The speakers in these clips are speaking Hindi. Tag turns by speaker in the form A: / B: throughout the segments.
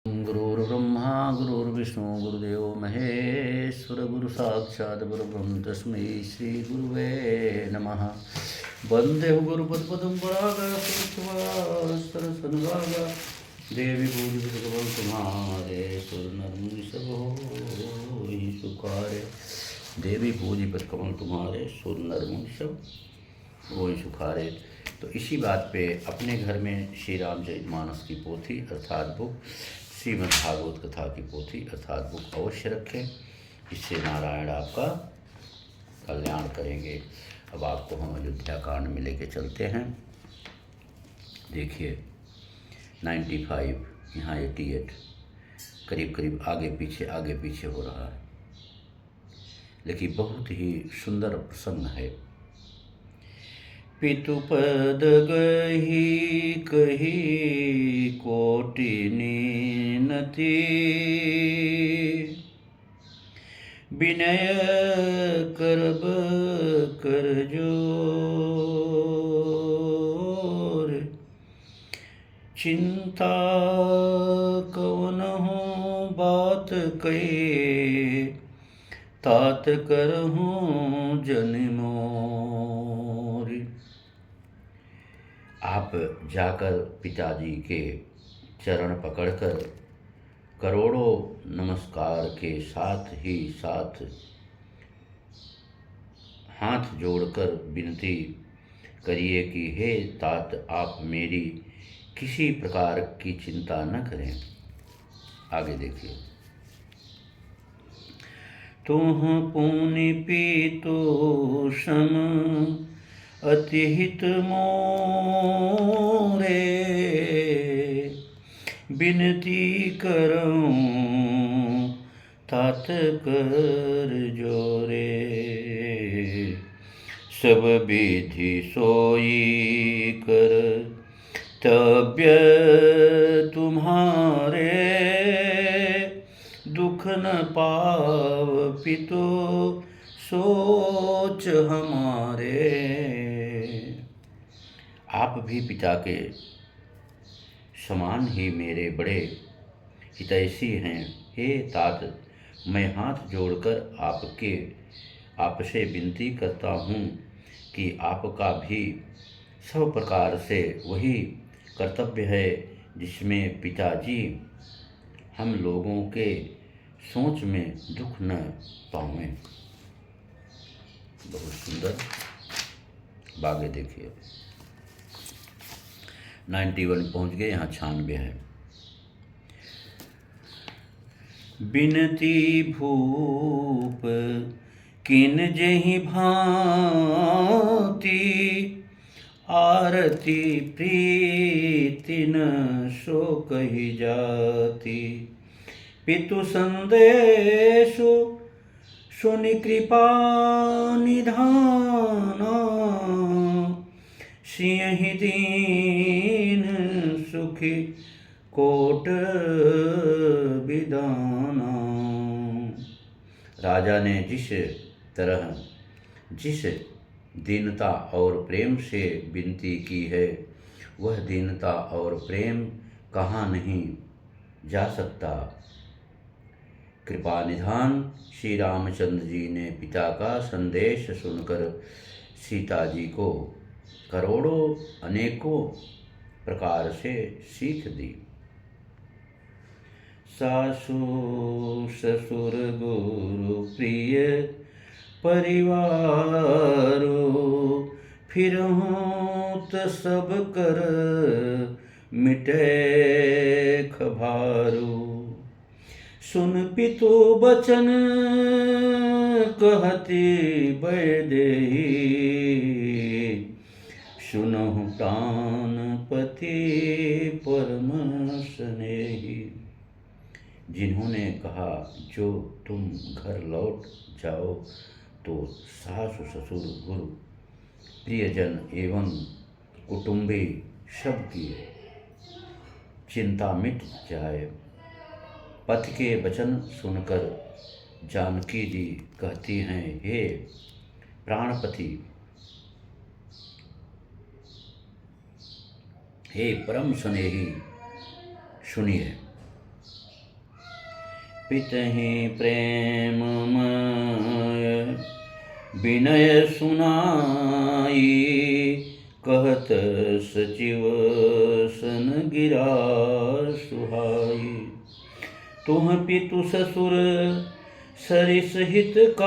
A: गुरुर्ब्रह्मा गुरुर्विष्णु गुरुदेवो महेश्वर गुरु साक्षात् परब्रह्म तस्मै श्री गुरुवे नमः। वंदे गुरुपदपदं परागरसनुरागा देवी पूजितकमल तुम्हारे सुरनरमुनिसभ होई सुखारे। देवी पूजित कमल तुम्हारे सुरनरमुनिसभ होई सुखारे। तो इसी बात पे अपने घर में श्री रामचरितमानस की पोथी अर्थात बुक, श्रीमद् भागवत कथा की पोथी अर्थात बुक अवश्य रखें। इससे नारायण आपका कल्याण करेंगे। अब आपको हम अयोध्या कांड में लेके चलते हैं। देखिए 95 यहाँ 88 करीब करीब आगे पीछे हो रहा है, लेकिन बहुत ही सुंदर प्रसंग है। पितुपद गही कही कोटि नीनति, विनय करब कर जोर। चिंता कवनहु बात कहे, तात करहूँ जनिमोर। आप जाकर पिताजी के चरण पकड़कर करोड़ों नमस्कार के साथ ही साथ हाथ जोड़कर विनती करिए कि हे तात, आप मेरी किसी प्रकार की चिंता न करें। आगे देखिए। तुह पुनि पीतो सम अतिहित मोरे, बिनती करऊँ तात कर जोरे। सब विधि सोई कर तब्य तुम्हारे, दुख न पाव पितो सोच हमारे। आप भी पिता के समान ही मेरे बड़े हितैषी हैं। हे तात, मैं हाथ जोड़कर आपसे विनती करता हूँ कि आपका भी सब प्रकार से वही कर्तव्य है जिसमें पिताजी हम लोगों के सोच में दुख न पावें। बहुत सुंदर। आगे देखिए 91 पहुँच गए, यहाँ 96 है। बिनती भूप किन जेहि भांति, आरती प्रीति न सो कही जाती। पितु संदेशु सुनि कृपा निधाना, सियहि दीन सुखी कोट विदाना। राजा ने जिस तरह जिस दीनता और प्रेम से विनती की है, वह दीनता और प्रेम कहाँ नहीं जा सकता। कृपा निधान श्री रामचंद्र जी ने पिता का संदेश सुनकर सीता जी को करोड़ों अनेकों प्रकार से सीख दी। सासु ससुर गुरु प्रिय परिवारो, फिरहूँ त सब कर मिटे खभारू। सुन पितु बचन कहती बैदेही, सुनहु प्राणपति परम स्नेही। जिन्होंने कहा जो तुम घर लौट जाओ तो सासु ससुर गुरु प्रियजन एवं कुटुंबी सबकी चिंता मिट जाए। पति के वचन सुनकर जानकी जी कहती हैं, हे प्राणपति, हे परम स्नेही, सुनिए। पितहि प्रेममय विनय सुनाई, कहत सचिव सन गिरा सुहाई। तुह पितु ससुर सरिस हितकारी,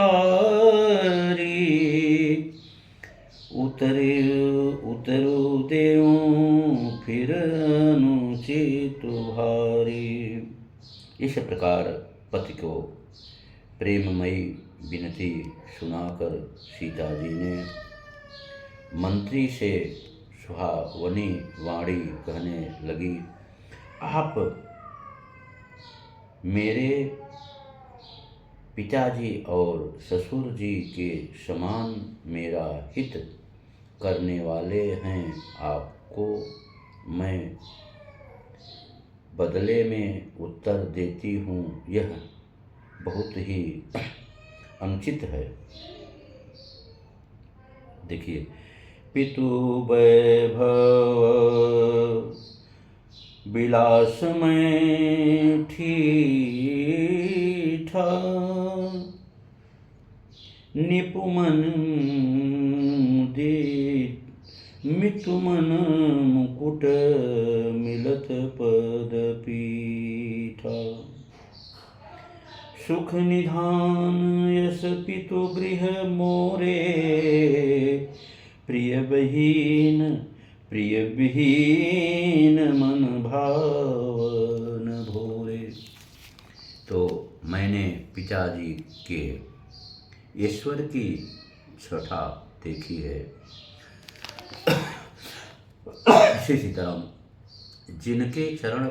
A: उतरु देऊं फिर अनुचित भारी। इस प्रकार पति को प्रेममयी विनती सुनाकर सीता जी ने मंत्री से सुहावनी वाणी कहने लगी, आप मेरे पिताजी और ससुर जी के समान मेरा हित करने वाले हैं। आपको मैं बदले में उत्तर देती हूँ, यह बहुत ही अनुचित है। देखिए, पितु वैभव विलास में ठीठा, निपुमन दे मितुमन मुकुट मिलत पद पीठा। सुख निधान यस पितु गृह मोरे, प्रिय विहीन मन भावन भोरे। तो मैंने पिताजी के ईश्वर की छठा देखी है। इसी तरह जिनके चरण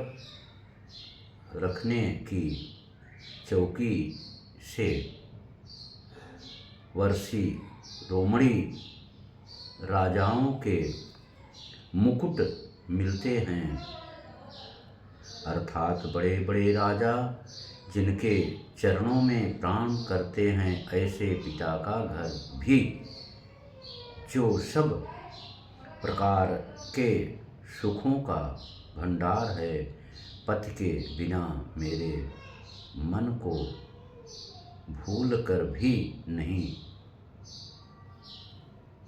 A: रखने की चौकी से वर्षी रोमणी राजाओं के मुकुट मिलते हैं, अर्थात बड़े बड़े राजा जिनके चरणों में प्राण करते हैं, ऐसे पिता का घर भी जो सब प्रकार के सुखों का भंडार है, पति के बिना मेरे मन को भूल कर भी नहीं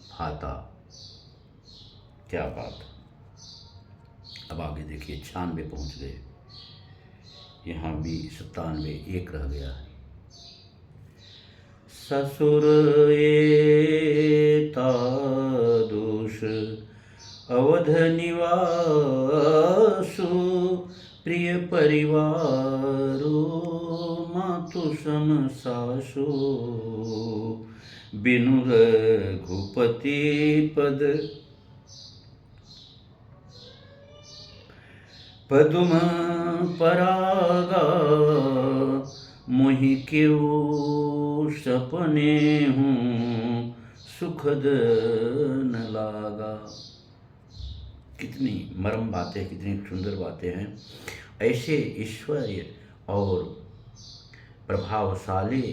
A: भाता। क्या बात। अब आगे देखिए, 96 पहुँच गए, यहाँ भी 97 एक रह गया है। ससुर एता दोष अवध निवासु, प्रिय परिवारो मातु सम सासु, बिनु रघुपति पद पदुम परागा, मोहि क्यों सपने हूँ सुखद न लागा। कितनी मर्म बातें, कितनी सुंदर बातें हैं। ऐसे ईश्वरीय और प्रभावशाली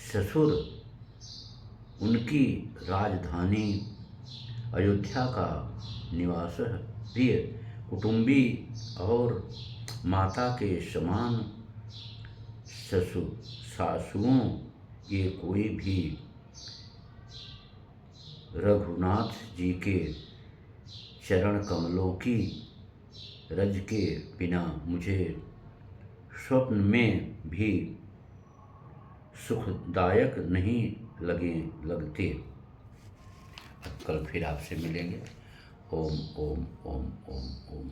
A: ससुर, उनकी राजधानी अयोध्या का निवास, प्रिय कुटुंबी और माता के समान ससुर सासुओं, ये कोई भी रघुनाथ जी के चरण कमलों की रज के बिना मुझे स्वप्न में भी सुखदायक नहीं लगते। कल फिर आपसे मिलेंगे। ओम ओम ओम ओम ओम।